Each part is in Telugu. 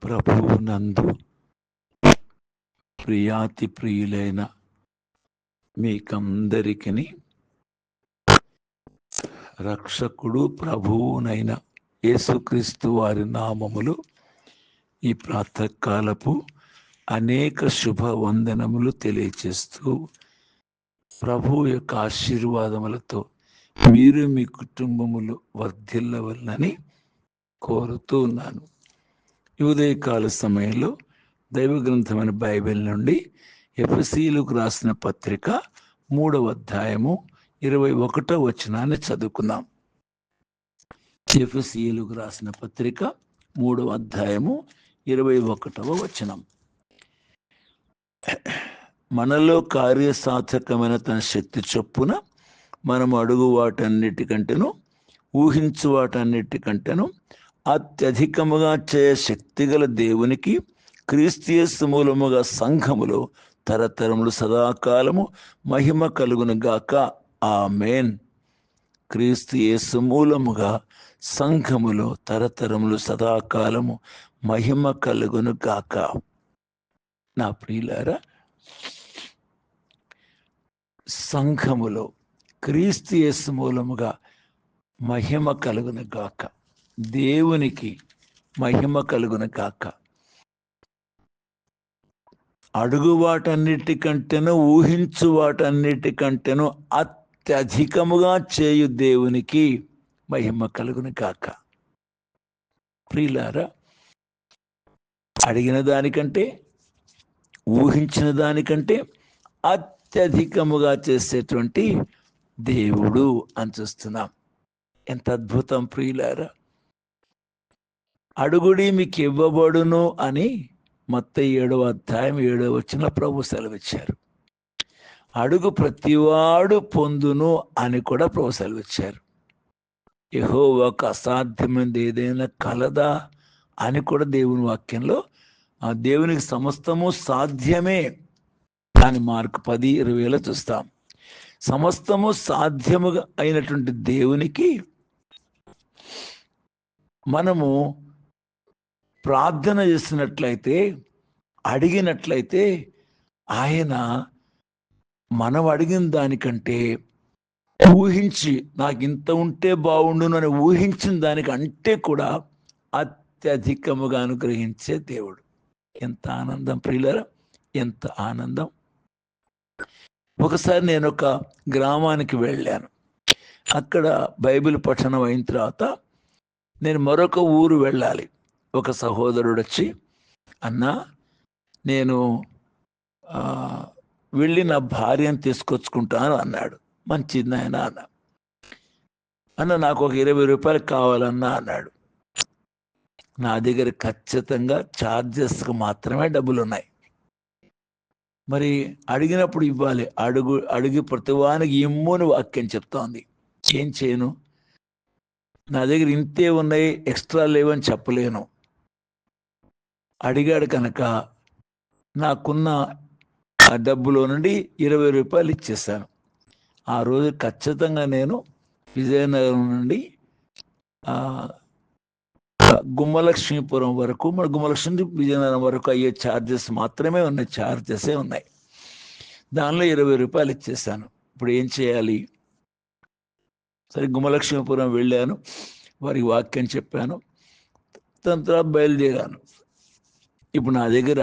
ప్రభువునందు ప్రియాతి ప్రియులైన మీకందరికీ రక్షకుడు ప్రభువునైన యేసుక్రీస్తు వారి నామములు ఈ ప్రాతకాలపు అనేక శుభ వందనములు తెలియచేస్తూ ప్రభు యొక్క ఆశీర్వాదములతో మీరు మీ కుటుంబములు వర్ధిల్లవలనని కోరుతూ ఉన్నాను. ఈ ఉదయకాల సమయంలో దైవ గ్రంథమైన బైబిల్ నుండి ఎఫెసీయులకు రాసిన పత్రిక 3వ అధ్యాయము 21వ వచనాన్ని చదువుకుందాం. ఎఫెసీయులకు రాసిన పత్రిక 3వ అధ్యాయము 21వ వచనం. మనలో కార్యసాధకమైన తన శక్తి చొప్పున మనం అడుగు వాటన్నిటికంటేను ఊహించు వాటన్నిటికంటేను అత్యధికముగా చేయ శక్తిగల దేవునికి క్రీస్తు యేసు మూలముగా సంఘములో తరతరములు సదాకాలము మహిమ కలుగును గాక. ఆమేన్. క్రీస్తు యేసు మూలముగా సంఘములో తరతరములు సదాకాలము మహిమ కలుగును గాక. నా ప్రియులారా, సంఘములో క్రీస్తు యేసు మూలముగా మహిమ కలుగును గాక. దేవునికి మహిమ కలుగును గాక. అడుగు వాటన్నిటికంటేను ఊహించు వాటన్నిటికంటేను అత్యధికముగా చేయు దేవునికి మహిమ కలుగును గాక. ప్రియులారా, అడిగిన దానికంటే ఊహించిన దానికంటే అత్యధికముగా చేసేటువంటి దేవుడు అని చూస్తున్నాం. ఎంత అద్భుతం ప్రియులారా. అడుగుడి మీకు ఇవ్వబడును అని మత్తయి 7వ అధ్యాయం 7వ వచనంలో ప్రభు సెలవిచ్చారు. అడుగు ప్రతివాడు పొందును అని కూడా ప్రభు సెలవిచ్చారు. యెహోవాకు అసాధ్యమైనది ఏదైనా కలదా అని కూడా దేవుని వాక్యంలో దేవునికి సమస్తము సాధ్యమే అని మార్కు 10:20 చూస్తాం. సమస్తము సాధ్యముగా అయినటువంటి దేవునికి మనము ప్రార్థన చేసినట్లయితే, అడిగినట్లయితే ఆయన మనం అడిగిన దానికంటే ఊహించి నాకు ఇంత ఉంటే బాగుండును అని ఊహించిన దానికంటే కూడా అత్యధికముగా అనుగ్రహించే దేవుడు. ఎంత ఆనందం ప్రియులారా, ఎంత ఆనందం. ఒకసారి నేను ఒక గ్రామానికి వెళ్ళాను. అక్కడ బైబిల్ పఠనం అయిన తర్వాత నేను మరొక ఊరు వెళ్ళాలి. ఒక సహోదరుడు వచ్చి, అన్నా నేను వెళ్ళి నా భార్యను తీసుకొచ్చుకుంటాను అన్నాడు. మంచిది నాయన అన్న నాకు ఒక 20 రూపాయలు కావాలన్నా అన్నాడు. నా దగ్గర ఖచ్చితంగా ఛార్జెస్కి మాత్రమే డబ్బులు ఉన్నాయి. మరి అడిగినప్పుడు ఇవ్వాలి. అడిగి ప్రతివానికి ఇమ్ముని వాక్యం చెప్తోంది. ఏం చేయను? నా దగ్గర ఇంతే ఉన్నాయి, ఎక్స్ట్రా లేవని చెప్పలేను. అడిగాడు కనుక నాకున్న ఆ డబ్బులో నుండి 20 రూపాయలు ఇచ్చేసాను. ఆ రోజు ఖచ్చితంగా నేను విజయనగరం నుండి గుమ్మలక్ష్మీపురం వరకు, మన గుమ్మలక్ష్మి విజయనగరం వరకు అయ్యే ఛార్జెస్ మాత్రమే ఉన్నాయి, ఛార్జెసే ఉన్నాయి. దానిలో 20 రూపాయలు ఇచ్చేసాను. ఇప్పుడు ఏం చేయాలి? సరే గుమ్మలక్ష్మీపురం వెళ్ళాను, వారికి వాక్యం చెప్పాను, దాని తర్వాత బయలుదేరాను. ఇప్పుడు నా దగ్గర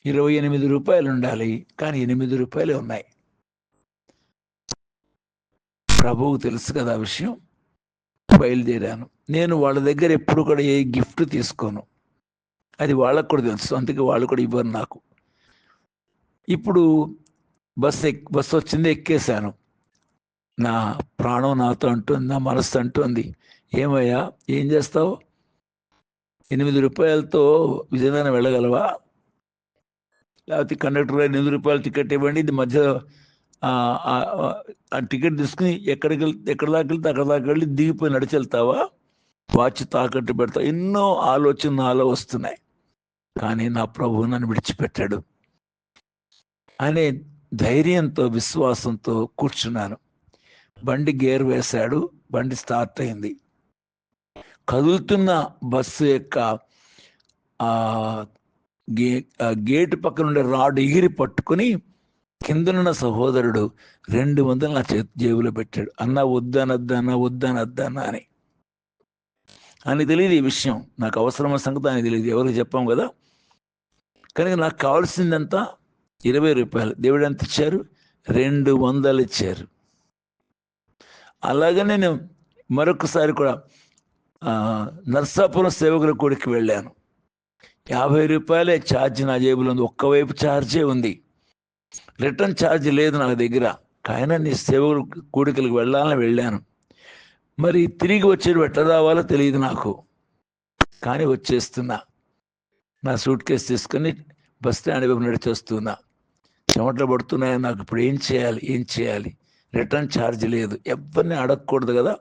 28 రూపాయలు ఉండాలి, కానీ 8 రూపాయలే ఉన్నాయి. ప్రభువుకు తెలుసు కదా ఆ విషయం. బయలుదేరాను. నేను వాళ్ళ దగ్గర ఎప్పుడు కూడా ఏ గిఫ్ట్ తీసుకోను, అది వాళ్ళకు కూడా తెలుసు, అందుకే వాళ్ళు కూడా ఇవ్వరు నాకు. ఇప్పుడు బస్సు వచ్చింది, ఎక్కేశాను. నా ప్రాణం నాతో అంటుంది, నా మనస్సు అంటుంది, ఏమయ్యా ఏం చేస్తావు? 8 రూపాయలతో విజయనగరం వెళ్ళగలవా? లేకపోతే కండక్టర్ గారు 8 రూపాయలు టికెట్ ఇవ్వండి, ఇది మధ్య ఆ టికెట్ తీసుకుని ఎక్కడ దాకా వెళ్తే అక్కడ దాకా వెళ్ళి దిగిపోయి నడిచి వెళ్తావా? వాచ్ తాకట్టు పెడతావు? ఎన్నో ఆలోచనలు నాలో వస్తున్నాయి. కానీ నా ప్రభువు నన్ను విడిచిపెట్టాడు అనే ధైర్యంతో, విశ్వాసంతో కూర్చున్నాను. బండి గేర్ వేశాడు, బండి స్టార్ట్ అయింది. కదులుతున్న బస్సు యొక్క ఆ గేటు పక్కన ఉండే రాడ్ ఎగిరి పట్టుకుని కిందనున్న సహోదరుడు 200 నా జేబులో పెట్టాడు. అన్న వద్దనద్దన్నా వద్దనద్దన్నా అని తెలియదు ఈ విషయం. నాకు అవసరమైన సంగతి అని తెలియదు, ఎవరికి చెప్పాం కదా. కనుక నాకు కావాల్సిందంతా 20 రూపాయలు. దేవుడు ఎంత ఇచ్చారు? 200 ఇచ్చారు. అలాగే నేను మరొకసారి కూడా నర్సాపురం సేవకుల కూడికి వెళ్ళాను. 50 రూపాయలే ఛార్జ్ నా జేబులో ఉంది. ఒక్కవైపు ఛార్జే ఉంది, రిటర్న్ ఛార్జ్ లేదు నా దగ్గర. కానీ నీ సేవకుల కూడికలకు వెళ్ళాలని వెళ్ళాను. మరి తిరిగి వచ్చేది ఎట్లా రావాలో తెలియదు నాకు, కానీ వచ్చేస్తున్నా. నా సూట్ కేసు తీసుకొని బస్ స్టాండ్ వైపు నడిచొస్తున్నా. చెమటలు పడుతున్నాయి నాకు. ఇప్పుడు ఏం చేయాలి? రిటర్న్ ఛార్జ్ లేదు. ఎవరిని అడగకూడదు కదా,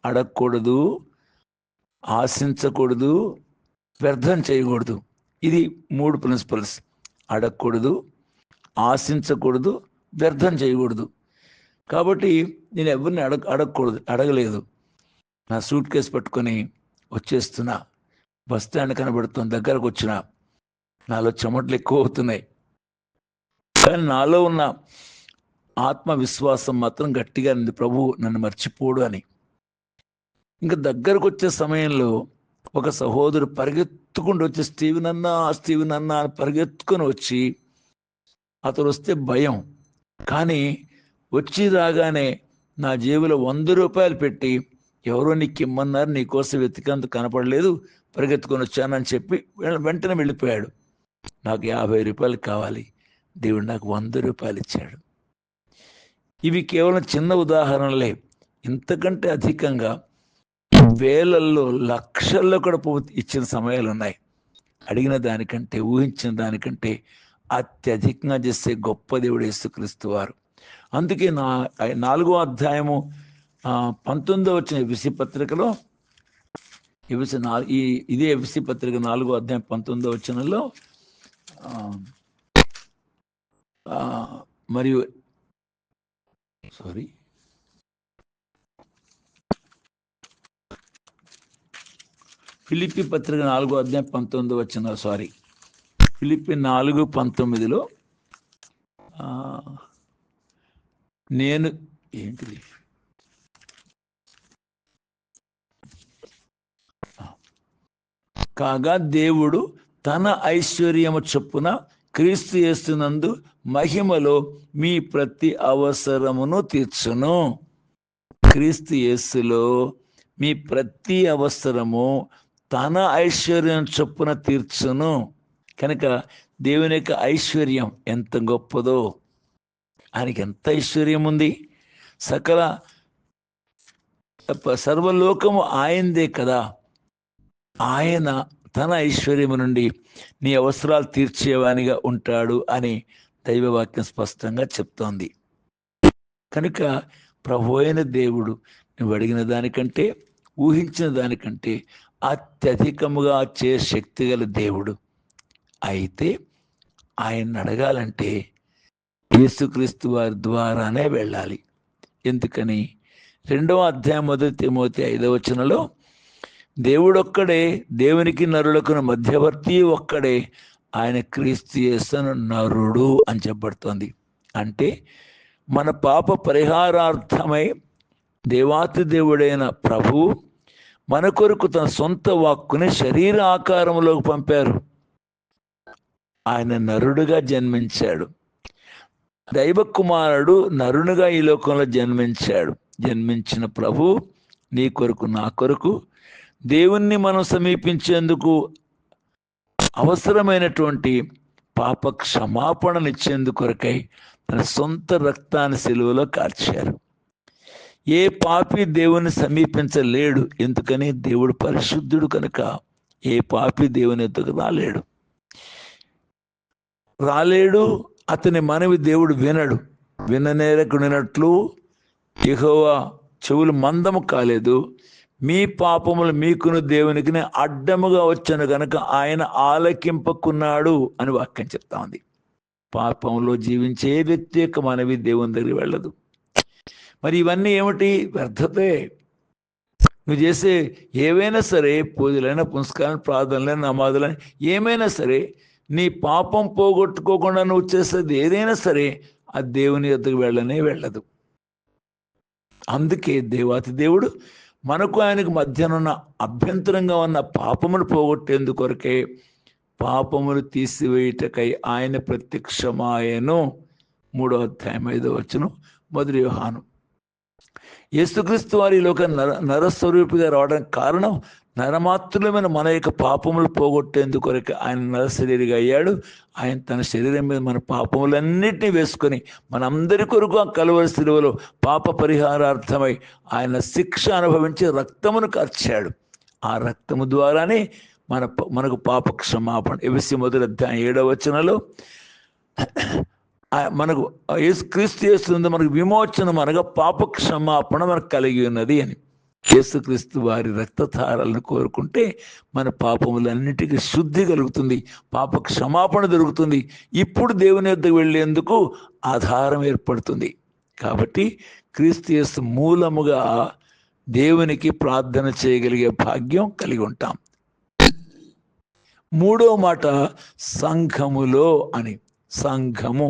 అడగకూడదు, ఆశించకూడదు, వ్యర్థం చేయకూడదు. ఇది 3 ప్రిన్సిపల్స్. అడగకూడదు, ఆశించకూడదు, వ్యర్థం చేయకూడదు. కాబట్టి నేను ఎవరిని అడగకూడదు, అడగలేదు. నా సూట్ కేసు పట్టుకొని వచ్చేస్తున్నా. బస్ స్టాండ్ కనబడుతుంది, దగ్గరకు వచ్చిన. నాలో చెమటలు ఎక్కువ అవుతున్నాయి, కానీ నాలో ఉన్న ఆత్మవిశ్వాసం మాత్రం గట్టిగా ఉంది, ప్రభు నన్ను మర్చిపోడు అని. ఇంకా దగ్గరకు వచ్చే సమయంలో ఒక సహోదరు పరిగెత్తుకుంటూ వచ్చి స్టీవెన్ అన్నా అని పరిగెత్తుకొని వచ్చి, అతను వస్తే భయం, కానీ వచ్చి రాగానే నా జేబులో 100 రూపాయలు పెట్టి, ఎవరో నీకు ఇమ్మన్నారు, నీకోసం వెతికంత కనపడలేదు, పరిగెత్తుకొని వచ్చానని చెప్పి వెంటనే వెళ్ళిపోయాడు. నాకు 50 రూపాయలు కావాలి, దేవుడు నాకు 100 రూపాయలు ఇచ్చాడు. ఇవి కేవలం చిన్న ఉదాహరణలే. ఇంతకంటే అధికంగా వేలల్లో లక్షల్లో కూడా ఇచ్చిన సమయాలు ఉన్నాయి. అడిగిన దానికంటే, ఊహించిన దానికంటే అత్యధికంగా చేసే గొప్ప దేవుడు యేసుక్రీస్తు వారు. అందుకే 4వ అధ్యాయము 19వ వచ్చిన ఎఫెసీ పత్రికలో, ఇదే ఎఫెసీ పత్రిక 4వ అధ్యాయం 19వ వచనంలో మరియు ఫిలిప్పీ పత్రిక 4వ అధ్యాయం 19వ వచనం, ఫిలిప్పీ 4:19లో నేను ఏంటిది కాగా దేవుడు తన ఐశ్వర్యము చొప్పున క్రీస్తు యేసునందు మహిమలో మీ ప్రతి అవసరమును తీర్చును. క్రీస్తు యేసులో మీ ప్రతి అవసరము తన ఐశ్వర్యం చొప్పున తీర్చును. కనుక దేవుని యొక్క ఐశ్వర్యం ఎంత గొప్పదో, ఆయనకి ఎంత ఐశ్వర్యం ఉంది. సర్వలోకము ఆయనదే కదా. ఆయన తన ఐశ్వర్యము నుండి నీ అవసరాలు తీర్చేవానిగా ఉంటాడు అని దైవవాక్యం స్పష్టంగా చెప్తోంది. కనుక ప్రభు అయిన దేవుడు నువ్వు అడిగిన దానికంటే, ఊహించిన దానికంటే అత్యధికముగా శక్తి గల దేవుడు. అయితే ఆయన్ని అడగాలంటే యేసుక్రీస్తు వారి ద్వారానే వెళ్ళాలి. ఎందుకని? 2వ అధ్యాయం 1 తిమోతి 5వ వచనంలో దేవుడొక్కడే, దేవునికి నరులకు మధ్యవర్తి ఒక్కడే, ఆయన క్రీస్తు యేసును నరుడు అని చెప్పబడుతోంది. అంటే మన పాప పరిహారార్థమై దేవాతి దేవుడైన ప్రభువు మన కొరకు తన సొంత వాక్కుని శరీర ఆకారంలోకి పంపారు. ఆయన నరుడుగా జన్మించాడు. దైవ కుమారుడు నరునిగా ఈ లోకంలో జన్మించాడు. జన్మించిన ప్రభు నీ కొరకు, నా కొరకు, దేవుణ్ణి మనం సమీపించేందుకు అవసరమైనటువంటి పాప క్షమాపణనిచ్చేందుకొరకై తన సొంత రక్తాన్ని సిలువలో కార్చారు. ఏ పాపి దేవుని సమీపించలేడు. ఎందుకని? దేవుడు పరిశుద్ధుడు కనుక ఏ పాపి దేవుని ఎదుగు రాలేడు. అతని మనవి దేవుడు వినడు. విననేరకుడినట్లు యెహోవా చెవులు మందము కాలేదు. మీ పాపములు మీకును దేవునికి అడ్డముగా వచ్చాను కనుక ఆయన ఆలకింపకున్నాడు అని వాక్యం చెప్తా ఉంది. పాపంలో జీవించే వ్యక్తి యొక్క మనవి దేవుని దగ్గరికి వెళ్ళదు. మరి ఇవన్నీ ఏమిటి? వ్యర్థతే. నువ్వు చేసే ఏవైనా సరే, పూజలైనా, పునస్కారాలు, ప్రార్థనలైనా, నమాజులైనా, ఏమైనా సరే, నీ పాపం పోగొట్టుకోకుండా నువ్వు చేసేది ఏదైనా సరే, ఆ దేవుని యొద్దకు వెళ్ళనే వెళ్ళదు. అందుకే దేవాతి దేవుడు మనకు ఆయనకు మధ్యనున్న అభ్యంతరంగా ఉన్న పాపమును పోగొట్టేందుకొరకే పాపములు తీసివేయుటకై ఆయన ప్రత్యక్షమాయను. 3వ అధ్యాయం 5వ వచనం, 1 యోహాను. యేసుక్రీస్తు వారి లోక నరస్వరూపిగా రావడానికి కారణం నరమాత్రులమైన మన యొక్క పాపములు పోగొట్టేందుకొరకు ఆయన నరశరీరిగా అయ్యాడు. ఆయన తన శరీరం మీద మన పాపములన్నింటినీ వేసుకొని మనందరి కొరకు ఆ కలువరి శిలువలో పాప పరిహారార్థమై ఆయన శిక్ష అనుభవించి రక్తమును కార్చాడు. ఆ రక్తము ద్వారానే మనకు పాప క్షమాపణ. ఎఫెసీ 1వ అధ్యాయం 7వ వచనంలో మనకు క్రీస్తు యేసు మనకు విమోచనం అనగా పాప క్షమాపణ మనకు కలిగి ఉన్నది అని. యేసుక్రీస్తు వారి రక్తధారాలను కోరుకుంటే మన పాపములన్నిటికీ శుద్ధి కలుగుతుంది, పాప క్షమాపణ దొరుకుతుంది. ఇప్పుడు దేవుని యొద్దకు వెళ్ళేందుకు ఆధారం ఏర్పడుతుంది. కాబట్టి క్రీస్తు యేసు మూలముగా దేవునికి ప్రార్థన చేయగలిగే భాగ్యం కలిగి ఉంటాం. 3వ మాట సంఘములో అని. సంఘము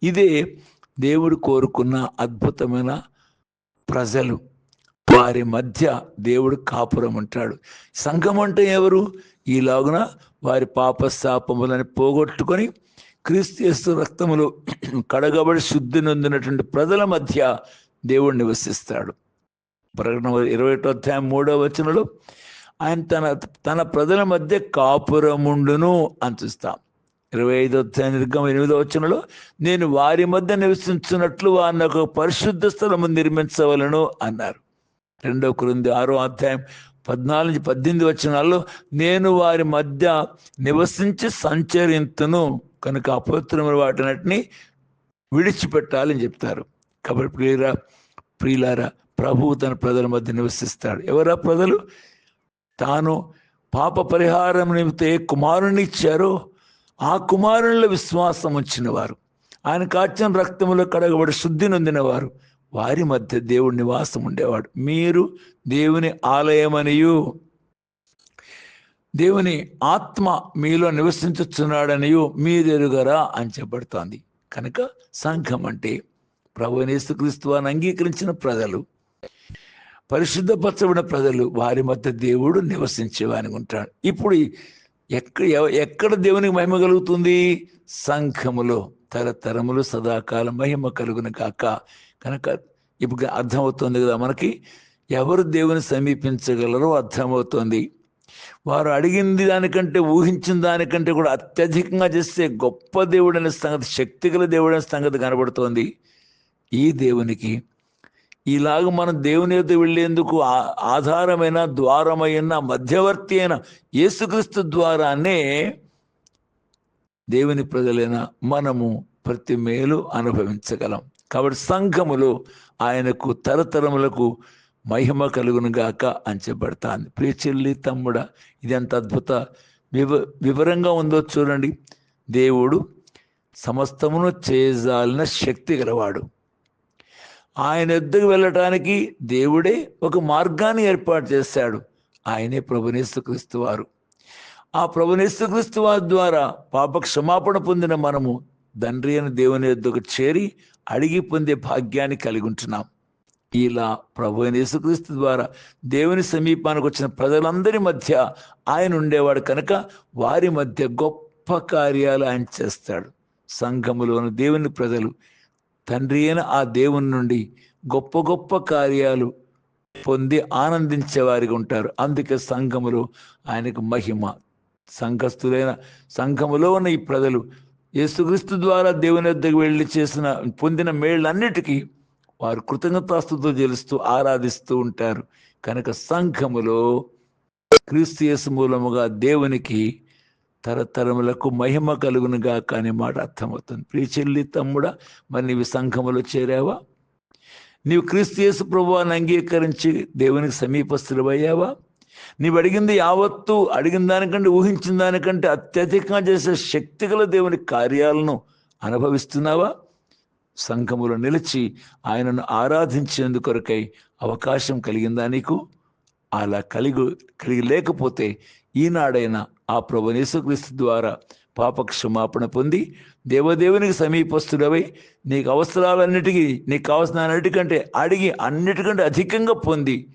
ఇదే దేవుడు కోరుకున్న అద్భుతమైన ప్రజలు. వారి మధ్య దేవుడు కాపురం ఉంటాడు. సంఘం అంటే ఎవరు? ఈలాగున వారి పాపశాపములను పోగొట్టుకొని క్రీస్తు యేసు రక్తములు కడగబడి శుద్ధి నొందినటువంటి ప్రజల మధ్య దేవుడు నివసిస్తాడు. ప్రకటన 21వ అధ్యాయం 3వ వచనంలో ఆయన తన ప్రజల మధ్య కాపురముండును అని చూస్తాం. 25వ అధ్యాయం 8వ వచనంలో నేను వారి మధ్య నివసించున్నట్లు వారిని ఒక పరిశుద్ధ స్థలము నిర్మించవలను అన్నారు. 2 కొరింథీ 6వ అధ్యాయం 14-18 వచనాల్లో నేను వారి మధ్య నివసించి సంచరింతును కనుక అపవిత్రమైన వాటినటిని విడిచిపెట్టాలని చెప్తారు. కాబట్టి ప్రియులారా, ప్రభువు తన ప్రజల మధ్య నివసిస్తాడు. ఎవరా ప్రజలు? తాను పాప పరిహారం నిమిత్తం ఏ కుమారుని ఇచ్చారో ఆ కుమారునిలో విశ్వాసం వచ్చిన వారు, ఆయన కార్చిన రక్తములో కడగబడి శుద్ధి నొందినవారు, వారి మధ్య దేవుడి నివాసం ఉండేవాడు. మీరు దేవుని ఆలయమనియు దేవుని ఆత్మ మీలో నివసించుచున్నాడనియు మీరెరుగరా అని చెప్పబడుతోంది. కనుక సంఘం అంటే ప్రభువైన యేసుక్రీస్తు వారిని అంగీకరించిన ప్రజలు, పరిశుద్ధపరచబడిన ప్రజలు, వారి మధ్య దేవుడు నివసించేవానికి ఉంటాడు. ఇప్పుడు ఎక్కడ దేవునికి మహిమ కలుగుతుంది? సంఘములో. తరతరములు సదాకాలం మహిమ కలుగును కాక. కనుక ఇప్పుడు అర్థమవుతుంది కదా మనకి, ఎవరు దేవుని సమీపించగలరో అర్థమవుతుంది. వారు అడిగింది దానికంటే, ఊహించిన దానికంటే కూడా అత్యధికంగా చేస్తే గొప్ప దేవుడైన సంగతి, శక్తిగల దేవుడైన సంగతి కనబడుతోంది. ఈ దేవునికి ఇలాగ మనం దేవుని యొద్ద వెళ్ళేందుకు ఆధారమైన, ద్వారమైన, మధ్యవర్తి అయిన యేసుక్రీస్తు ద్వారానే దేవుని ప్రజలైన మనము ప్రతి మేలు అనుభవించగలం. కాబట్టి సంఘములో ఆయనకు తరతరములకు మహిమ కలుగును గాక అని చెప్పబడతాంది. ప్రియ చెల్లి, తమ్ముడా, ఇది ఎంత అద్భుత వివరంగా ఉందో చూడండి. దేవుడు సమస్తమును చేయజాలిన శక్తి గలవాడు. ఆయన యొద్దకు వెళ్ళటానికి దేవుడే ఒక మార్గాన్ని ఏర్పాటు చేశాడు. ఆయనే ప్రభువైన యేసుక్రీస్తు వారు. ఆ ప్రభువైన యేసుక్రీస్తు వారి ద్వారా పాప క్షమాపణ పొందిన మనము తండ్రి అయిన దేవుని యొద్దకు చేరి అడిగి పొందే భాగ్యాన్ని కలిగి ఉంటున్నాం. ఇలా ప్రభువైన యేసుక్రీస్తు ద్వారా దేవుని సమీపానికి వచ్చిన ప్రజలందరి మధ్య ఆయన ఉండేవాడు కనుక వారి మధ్య గొప్ప కార్యాలు ఆయన చేస్తాడు. సంఘములోని దేవుని ప్రజలు తండ్రి అయిన ఆ దేవుని నుండి గొప్ప గొప్ప కార్యాలు పొంది ఆనందించే వారిగా ఉంటారు. అందుకే సంఘములో ఆయనకు మహిమ. సంఘస్థులైన సంఘములో ఉన్న ఈ ప్రజలు యేసుక్రీస్తు ద్వారా దేవుని వద్దకు వెళ్ళి పొందిన మేళ్ళన్నిటికీ వారు కృతజ్ఞతాస్తుతులు చెల్లిస్తూ ఆరాధిస్తూ ఉంటారు. కనుక సంఘములో క్రీస్తు యేసు మూలముగా దేవునికి తరతరములకు మహిమ కలుగునుగా కానీ మాట అర్థమవుతుంది. ప్రియ చెల్లి, తమ్ముడా, మరి నీవు సంఘములో చేరావా? నీవు క్రీస్తు యేసు ప్రభువాన్ని అంగీకరించి దేవునికి సమీపస్తులయ్యావా? నీవు అడిగింది యావత్తు, అడిగిన దానికంటే, ఊహించిన దానికంటే అత్యధికంగా చేసే శక్తిగల దేవుని కార్యాలను అనుభవిస్తున్నావా? సంఘములో నిలిచి ఆయనను ఆరాధించేందుకొరకై అవకాశం కలిగిందా నీకు? అలా కలిగి లేకపోతే ఈనాడైనా ఆ ప్రభువైన యేసుక్రీస్తు ద్వారా పాప క్షమాపణ పొంది దేవదేవునికి సమీపస్తుడవై నీకు అవసరాలన్నిటికీ, నీకు కావాల్సిన అన్నిటికంటే అడిగి అన్నిటికంటే అధికంగా పొంది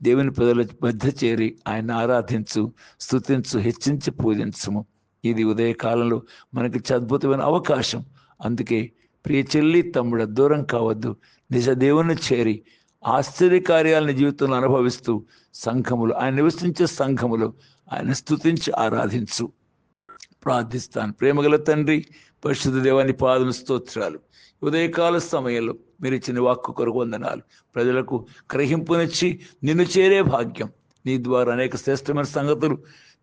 దేవుని ప్రజల మధ్య చేరి ఆయన ఆరాధించు, స్తుతించు, హెచ్చించి పూజించము. ఇది ఉదయకాలంలో మనకి అద్భుతమైన అవకాశం. అందుకే ప్రియ చెల్లి, తమ్ముడ, దూరం కావద్దు. నిజ దేవుని చేరి ఆశ్చర్యకార్యాలని జీవితంలో అనుభవిస్తూ సంఘములు, ఆయన నివసించే సంఘములు ఆయన స్తుతించి ఆరాధించు. ప్రార్థిస్తాను. ప్రేమగల తండ్రి, పరిశుద్ధ దేవాని పాదం స్తోత్రాలు. ఉదయకాల సమయంలో మీరు ఇచ్చిన వాక్కు కొరకు వందనాలు. ప్రజలకు గ్రహింపునిచ్చి నిన్ను చేరే భాగ్యం, నీ ద్వారా అనేక శ్రేష్టమైన సంగతులు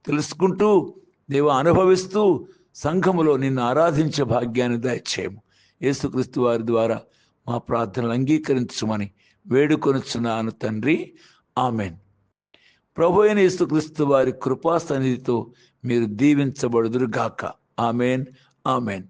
తెలుసుకుంటూ దేవ అనుభవిస్తూ సంఘములో నిన్ను ఆరాధించే భాగ్యాన్ని దయచేయము. యేసుక్రీస్తు వారి ద్వారా మా ప్రార్థనలు అంగీకరించమని వేడుకొనుచున్నాను తండ్రి. ఆమెన్. ప్రభు అయిన యేసుక్రీస్తు వారి కృపా సన్నిధితో మీరు దీవించబడుదురు గాక. ఆమెన్. ఆమెన్.